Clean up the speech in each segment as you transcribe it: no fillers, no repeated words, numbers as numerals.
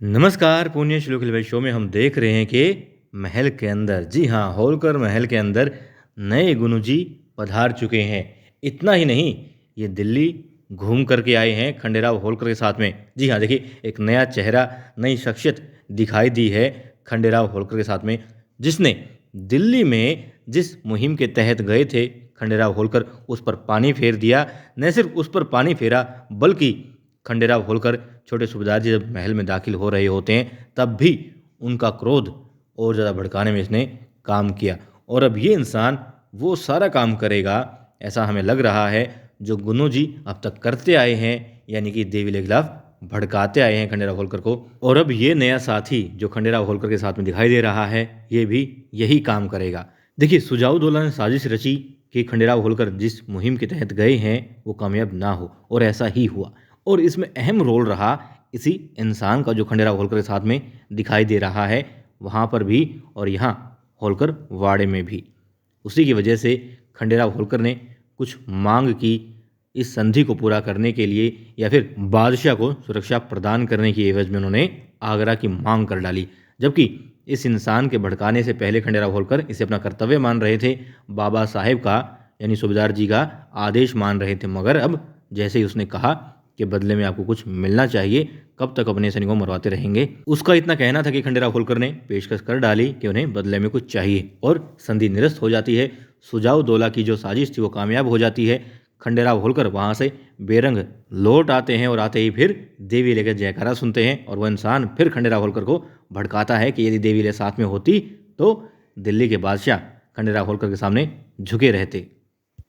नमस्कार, पुण्य श्लोक लेवल शो में हम देख रहे हैं कि महल के अंदर, जी हाँ, होलकर महल के अंदर नए गुरुजी पधार चुके हैं। इतना ही नहीं, ये दिल्ली घूम करके आए हैं खंडेराव होलकर के साथ में। जी हाँ, देखिए एक नया चेहरा, नई शख्सियत दिखाई दी है खंडेराव होलकर के साथ में, जिसने दिल्ली में जिस मुहिम के तहत गए थे खंडेराव होलकर, उस पर पानी फेर दिया। न सिर्फ उस पर पानी फेरा, बल्कि खंडेराव होलकर छोटे सूबेदार जी जब महल में दाखिल हो रहे होते हैं, तब भी उनका क्रोध और ज़्यादा भड़काने में इसने काम किया। और अब ये इंसान वो सारा काम करेगा, ऐसा हमें लग रहा है, जो गुन्नू जी अब तक करते आए हैं, यानी कि देवी के खिलाफ भड़काते आए हैं खंडेराव होलकर को। और अब ये नया साथी जो खंडेराव होलकर के साथ में दिखाई दे रहा है, ये भी यही काम करेगा। देखिए, सुजाउद्दौला ने साजिश रची कि खंडेराव होलकर जिस मुहिम के तहत गए हैं वो कामयाब ना हो, और ऐसा ही हुआ। और इसमें अहम रोल रहा इसी इंसान का, जो खंडेराव होलकर के साथ में दिखाई दे रहा है, वहाँ पर भी और यहाँ होलकर वाड़े में भी। उसी की वजह से खंडेराव होलकर ने कुछ मांग की, इस संधि को पूरा करने के लिए, या फिर बादशाह को सुरक्षा प्रदान करने की एवज में उन्होंने आगरा की मांग कर डाली। जबकि इस इंसान के भड़काने से पहले खंडेराव होलकर इसे अपना कर्तव्य मान रहे थे, बाबा साहेब का यानी सूबेदार जी का आदेश मान रहे थे। मगर अब जैसे ही उसने कहा कि बदले में आपको कुछ मिलना चाहिए, कब तक अपने सैनिकों को मरवाते रहेंगे, उसका इतना कहना था कि खंडेराव होलकर ने पेशकश कर डाली कि उन्हें बदले में कुछ चाहिए, और संधि निरस्त हो जाती है। सुजाउद्दौला की जो साजिश थी वो कामयाब हो जाती है। खंडेराव होलकर वहाँ से बेरंग लौट आते हैं, और आते ही फिर देवी लेकर जयकारा सुनते हैं। और वह इंसान फिर खंडेराव होलकर को भड़काता है कि यदि देवी ले साथ में होती तो दिल्ली के बादशाह खंडेराव होलकर के सामने झुके रहते।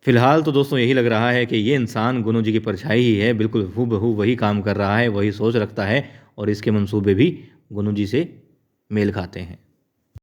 फिलहाल तो दोस्तों यही लग रहा है कि ये इंसान गुन्नू जी की परछाई ही है, बिल्कुल हूबहू वही काम कर रहा है, वही सोच रखता है, और इसके मंसूबे भी गुन्नू जी से मेल खाते हैं।